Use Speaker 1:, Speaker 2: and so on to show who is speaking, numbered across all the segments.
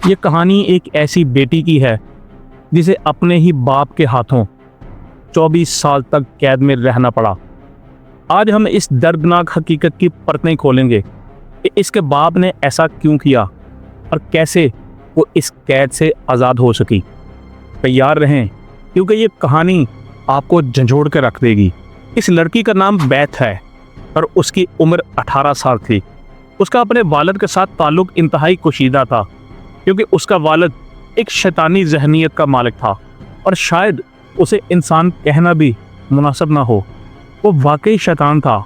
Speaker 1: یہ کہانی ایک ایسی بیٹی کی ہے جسے اپنے ہی باپ کے ہاتھوں 24 سال تک قید میں رہنا پڑا۔ آج ہم اس دردناک حقیقت کی پرتیں کھولیں گے کہ اس کے باپ نے ایسا کیوں کیا اور کیسے وہ اس قید سے آزاد ہو سکی۔ تیار رہیں کیونکہ یہ کہانی آپ کو جھنجھوڑ کے رکھ دے گی۔ اس لڑکی کا نام بیتھ ہے اور اس کی عمر 18 سال تھی۔ اس کا اپنے والد کے ساتھ تعلق انتہائی کشیدہ تھا کیونکہ اس کا والد ایک شیطانی ذہنیت کا مالک تھا اور شاید اسے انسان کہنا بھی مناسب نہ ہو، وہ واقعی شیطان تھا۔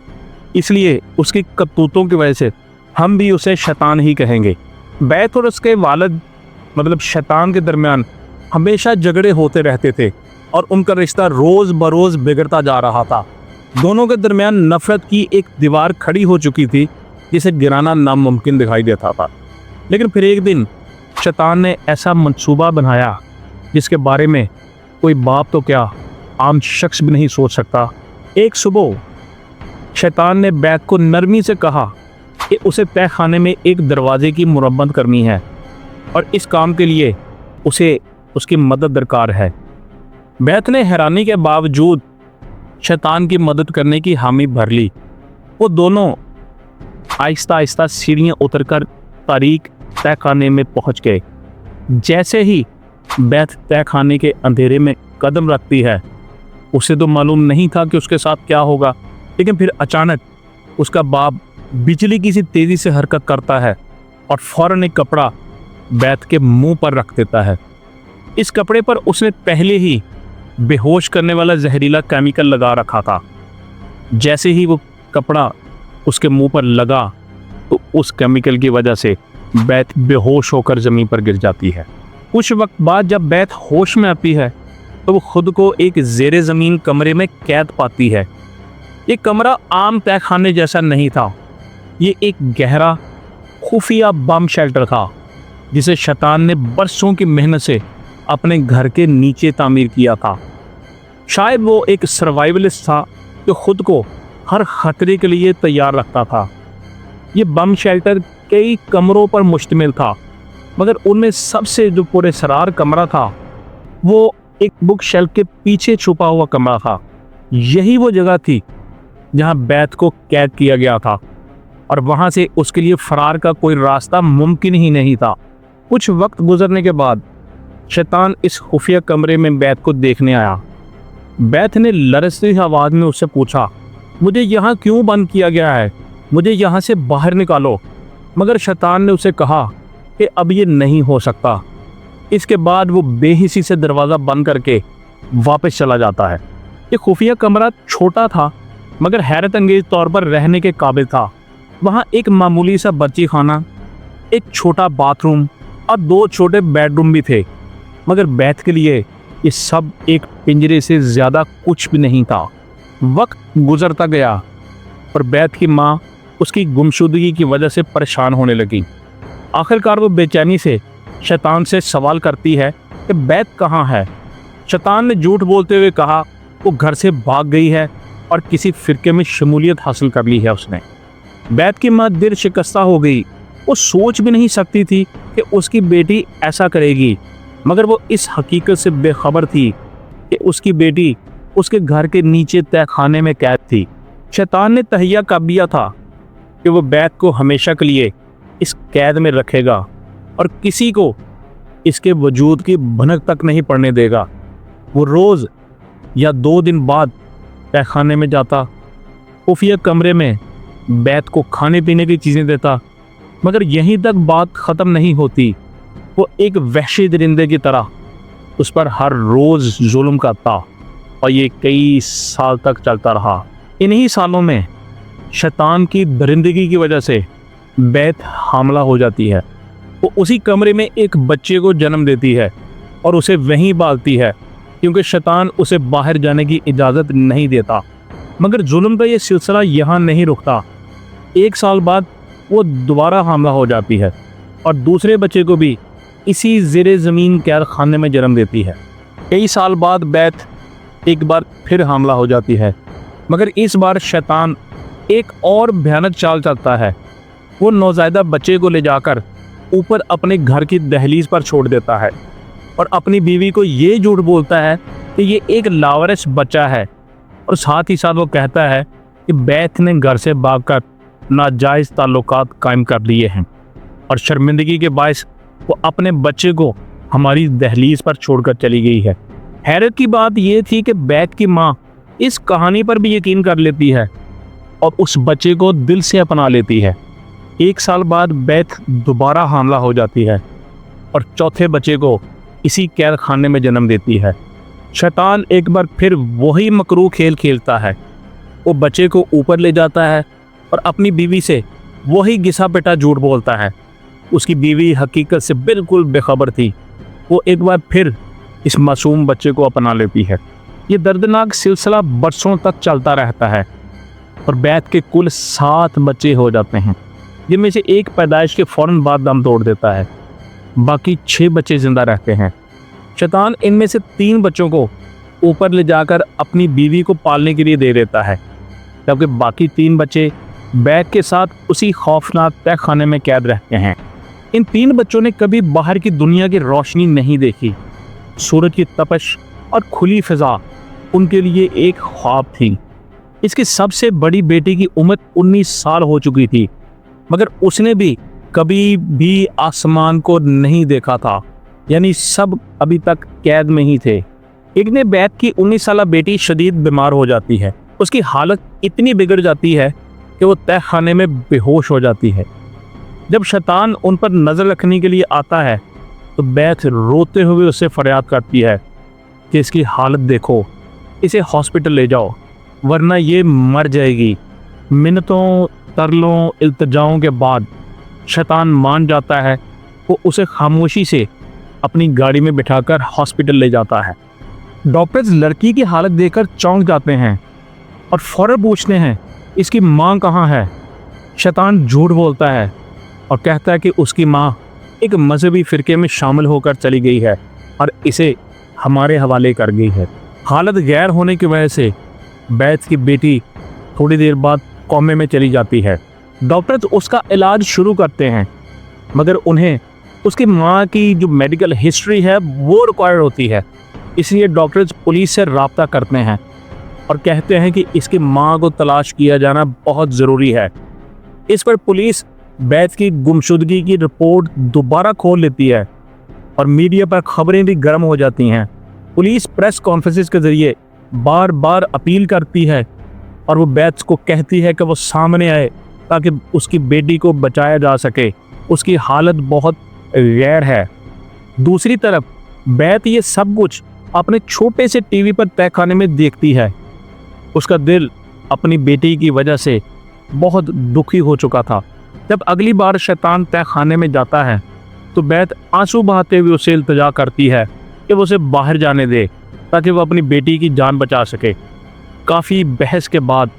Speaker 1: اس لیے اس کی کرتوتوں کی وجہ سے ہم بھی اسے شیطان ہی کہیں گے۔ بیتھ اور اس کے والد مطلب شیطان کے درمیان ہمیشہ جھگڑے ہوتے رہتے تھے اور ان کا رشتہ روز بروز بگڑتا جا رہا تھا۔ دونوں کے درمیان نفرت کی ایک دیوار کھڑی ہو چکی تھی جسے گرانا ناممکن دکھائی دیتا تھا۔ لیکن پھر ایک دن شیطان نے ایسا منصوبہ بنایا جس کے بارے میں کوئی باپ تو کیا عام شخص بھی نہیں سوچ سکتا۔ ایک صبح شیطان نے بیتھ کو نرمی سے کہا کہ اسے تہہ خانے میں ایک دروازے کی مرمت کرنی ہے اور اس کام کے لیے اسے اس کی مدد درکار ہے۔ بیتھ نے حیرانی کے باوجود شیطان کی مدد کرنے کی حامی بھر لی۔ وہ دونوں آہستہ آہستہ سیڑھیاں اتر کر تاریک تہہ خانے میں پہنچ گئے۔ جیسے ہی بیتھ تہہ خانے کے اندھیرے میں قدم رکھتی ہے، اسے تو معلوم نہیں تھا کہ اس کے ساتھ کیا ہوگا، لیکن پھر اچانک اس کا باپ بجلی کی سی تیزی سے حرکت کرتا ہے اور فوراً ایک کپڑا بیتھ کے منہ پر رکھ دیتا ہے۔ اس کپڑے پر اس نے پہلے ہی بے ہوش کرنے والا زہریلا کیمیکل لگا رکھا تھا۔ جیسے ہی وہ کپڑا اس کے منہ پر لگا تو اس کیمیکل کی وجہ سے بیتھ بے ہوش ہو کر زمین پر گر جاتی ہے۔ کچھ وقت بعد جب بیتھ ہوش میں آتی ہے تو وہ خود کو ایک زیر زمین کمرے میں قید پاتی ہے۔ یہ کمرہ عام تہہ خانے جیسا نہیں تھا، یہ ایک گہرا خفیہ بم شیلٹر تھا جسے شیطان نے برسوں کی محنت سے اپنے گھر کے نیچے تعمیر کیا تھا۔ شاید وہ ایک سروائیولسٹ تھا جو خود کو ہر خطرے کے لیے تیار رکھتا تھا۔ یہ بم شیلٹر کئی کمروں پر مشتمل تھا، مگر ان میں سب سے جو پراسرار کمرہ تھا وہ ایک بک شیلف کے پیچھے چھپا ہوا کمرہ تھا۔ یہی وہ جگہ تھی جہاں بیتھ کو قید کیا گیا تھا اور وہاں سے اس کے لیے فرار کا کوئی راستہ ممکن ہی نہیں تھا۔ کچھ وقت گزرنے کے بعد شیطان اس خفیہ کمرے میں بیتھ کو دیکھنے آیا۔ بیتھ نے لرزتی آواز میں اس سے پوچھا، مجھے یہاں کیوں بند کیا گیا ہے؟ مجھے یہاں سے باہر نکالو۔ مگر شیطان نے اسے کہا کہ اب یہ نہیں ہو سکتا۔ اس کے بعد وہ بے حسی سے دروازہ بند کر کے واپس چلا جاتا ہے۔ یہ خفیہ کمرہ چھوٹا تھا مگر حیرت انگیز طور پر رہنے کے قابل تھا۔ وہاں ایک معمولی سا بچی خانہ، ایک چھوٹا باتھ روم اور 2 چھوٹے بیڈ روم بھی تھے، مگر بیتھ کے لیے یہ سب ایک پنجرے سے زیادہ کچھ بھی نہیں تھا۔ وقت گزرتا گیا اور بیتھ کی ماں اس کی گمشدگی کی وجہ سے پریشان ہونے لگی۔ آخرکار وہ بے چینی سے شیطان سے سوال کرتی ہے کہ بیتھ کہاں ہے؟ شیطان نے جھوٹ بولتے ہوئے کہا وہ گھر سے بھاگ گئی ہے اور کسی فرقے میں شمولیت حاصل کر لی ہے اس نے۔ بیتھ کی ماں دل شکستہ ہو گئی۔ وہ سوچ بھی نہیں سکتی تھی کہ اس کی بیٹی ایسا کرے گی، مگر وہ اس حقیقت سے بے خبر تھی کہ اس کی بیٹی اس کے گھر کے نیچے تہہ خانے میں قید تھی۔ شیطان نے تہیہ کر لیا تھا کہ وہ بیتھ کو ہمیشہ کے لیے اس قید میں رکھے گا اور کسی کو اس کے وجود کی بھنک تک نہیں پڑنے دے گا۔ وہ روز یا 2 دن بعد تہہ خانے میں جاتا، خفیہ کمرے میں بیتھ کو کھانے پینے کی چیزیں دیتا، مگر یہیں تک بات ختم نہیں ہوتی۔ وہ ایک وحشی درندے کی طرح اس پر ہر روز ظلم کرتا اور یہ کئی سال تک چلتا رہا۔ انہی سالوں میں شیطان کی درندگی کی وجہ سے بیتھ حاملہ ہو جاتی ہے۔ وہ اسی کمرے میں ایک بچے کو جنم دیتی ہے اور اسے وہیں پالتی ہے کیونکہ شیطان اسے باہر جانے کی اجازت نہیں دیتا۔ مگر ظلم کا یہ سلسلہ یہاں نہیں رکتا۔ 1 سال بعد وہ دوبارہ حاملہ ہو جاتی ہے اور دوسرے بچے کو بھی اسی زیر زمین قید خانے میں جنم دیتی ہے۔ کئی سال بعد بیتھ ایک بار پھر حاملہ ہو جاتی ہے، مگر اس بار شیطان ایک اور بھیانک چال چلتا ہے۔ وہ نوزائیدہ بچے کو لے جا کر ऊपर अपने घर की दहलीज पर छोड़ देता है और अपनी बीवी को ये झूठ बोलता है कि ये एक लावारिस बच्चा है, और साथ ही साथ वो कहता है कि बैथ ने घर से भागकर नाजायज़ ताल्लुकात कायम कर लिए हैं और शर्मिंदगी के बायस वो अपने बच्चे को हमारी दहलीज पर छोड़कर चली गई है। हैरत की बात यह थी कि बैथ की माँ इस कहानी पर भी यकीन कर लेती है और उस बच्चे को दिल से अपना लेती है। 1 साल बाद बैथ दोबारा हामला हो जाती है और चौथे बच्चे को इसी कैद खाने में जन्म देती है। शैतान एक बार फिर वही मकरूह खेल खेलता है। वो बच्चे को ऊपर ले जाता है और अपनी बीवी से वही घिसा पिटा झूठ बोलता है। उसकी बीवी हकीकत से बिल्कुल बेखबर थी। वो एक बार फिर इस मासूम बच्चे को अपना लेती है। ये दर्दनाक सिलसिला बरसों तक चलता रहता है और बैथ के कुल 7 बच्चे हो जाते हैं, जिनमें से एक पैदाइश के फ़ौरन बाद दम तोड़ देता है। बाकी 6 बच्चे जिंदा रहते हैं। शैतान इनमें से 3 बच्चों को ऊपर ले जाकर अपनी बीवी को पालने के लिए दे देता है, जबकि बाकी 3 बच्चे बैथ के साथ उसी खौफनाक तह खाने में कैद रहते हैं। इन 3 बच्चों ने कभी बाहर की दुनिया की रोशनी नहीं देखी। सूरज की तपश और खुली फिजा उनके लिए एक ख्वाब थी। इसकी सबसे बड़ी बेटी की उम्र 19 साल हो चुकी थी, मगर उसने भी कभी भी आसमान को नहीं देखा था, यानी सब अभी तक कैद में ही थे। एक ने बैथ की 19 साला बेटी शदीद बीमार हो जाती है। उसकी हालत इतनी बिगड़ जाती है कि वो तह खाने में बेहोश हो जाती है। जब शैतान उन पर नज़र रखने के लिए आता है तो बैथ रोते हुए उससे फरियाद करती है कि इसकी हालत देखो, इसे हॉस्पिटल ले जाओ वरना ये मर जाएगी। मिन्नतों, तरलों, इल्तिजाओं के बाद शैतान मान जाता है। वो उसे खामोशी से अपनी गाड़ी में बिठाकर हॉस्पिटल ले जाता है। डॉक्टर्स लड़की की हालत देखकर चौंक जाते हैं और फौरन पूछते हैं इसकी माँ कहाँ है। शैतान झूठ बोलता है और कहता है कि उसकी माँ एक मजहबी फ़िरके में शामिल होकर चली गई है और इसे हमारे हवाले कर गई है। हालत गैर होने की वजह से बैथ की बेटी थोड़ी देर बाद कोमे में चली जाती है। डॉक्टर्स उसका इलाज शुरू करते हैं, मगर उन्हें उसकी माँ की जो मेडिकल हिस्ट्री है वो रिक्वायर्ड होती है। इसलिए डॉक्टर्स पुलिस से रब्ता करते हैं और कहते हैं कि इसकी माँ को तलाश किया जाना बहुत ज़रूरी है। इस पर पुलिस बैथ की गुमशुदगी की रिपोर्ट दोबारा खोल लेती है और मीडिया पर खबरें भी गर्म हो जाती हैं। पुलिस प्रेस कॉन्फ्रेंसेस के ज़रिए बार बार अपील करती है और वो बैथ को कहती है कि वो सामने आए ताकि उसकी बेटी को बचाया जा सके। उसकी हालत बहुत गैर है। दूसरी तरफ बैथ ये सब कुछ अपने छोटे से टीवी पर तय खाने में देखती है। उसका दिल अपनी बेटी की वजह से बहुत दुखी हो चुका था। जब अगली बार शैतान तय खाने में जाता है तो बैथ आंसू बहाते हुए उसे इल्तिजा करती है कि वो उसे बाहर जाने दे ताकि वो अपनी बेटी की जान बचा सके। काफ़ी बहस के बाद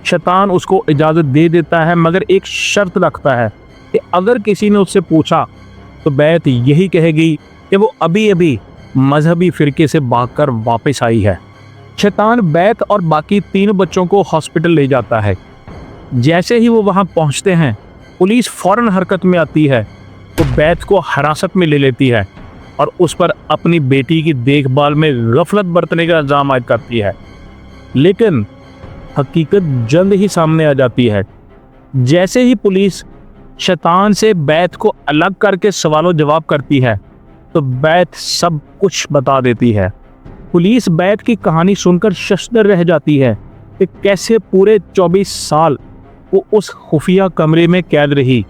Speaker 1: शैतान उसको इजाज़त दे देता है, मगर एक शर्त रखता है कि अगर किसी ने उससे पूछा तो बैथ यही कहेगी कि वो अभी अभी मजहबी फ़िरके से भागकर वापस आई है। शैतान बैथ और बाकी 3 बच्चों को हॉस्पिटल ले जाता है। जैसे ही वो वहाँ पहुँचते हैं पुलिस फ़ौरन हरकत में आती है तो बैथ को हिरासत में ले लेती है और उस पर अपनी बेटी की देखभाल में गफलत बरतने का इल्ज़ाम आयद करती है। लेकिन हकीकत जल्द ही सामने आ जाती है। जैसे ही पुलिस शैतान से बैथ को अलग करके सवालों जवाब करती है तो बैथ सब कुछ बता देती है। पुलिस बैथ की कहानी सुनकर शर्मसार रह जाती है कि कैसे पूरे 24 साल वो उस खुफिया कमरे में कैद रही।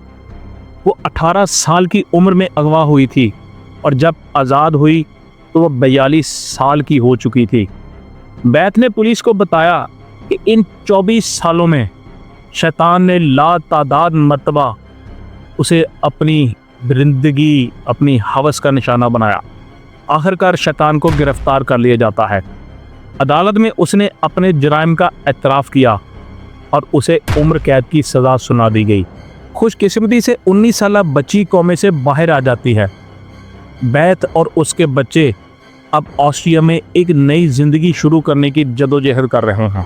Speaker 1: वो 18 साल की उम्र में अगवा हुई थी और जब आज़ाद हुई तो वो 42 साल की हो चुकी थी। बैथ ने पुलिस को बताया कि इन 24 सालों में शैतान ने लातादाद मर्तबा उसे अपनी जिंदगी, अपनी हवस का निशाना बनाया। आखिरकार शैतान को गिरफ्तार कर लिया जाता है। अदालत में उसने अपने जुराइम का एतराफ़ किया और उसे उम्र कैद की सज़ा सुना दी गई। खुशकिस्मती से 19 साला बच्ची कोमे से बाहर आ जाती है। बैथ और उसके बच्चे अब ऑस्ट्रिया में एक नई ज़िंदगी शुरू करने की जदोजहद कर रहे हैं।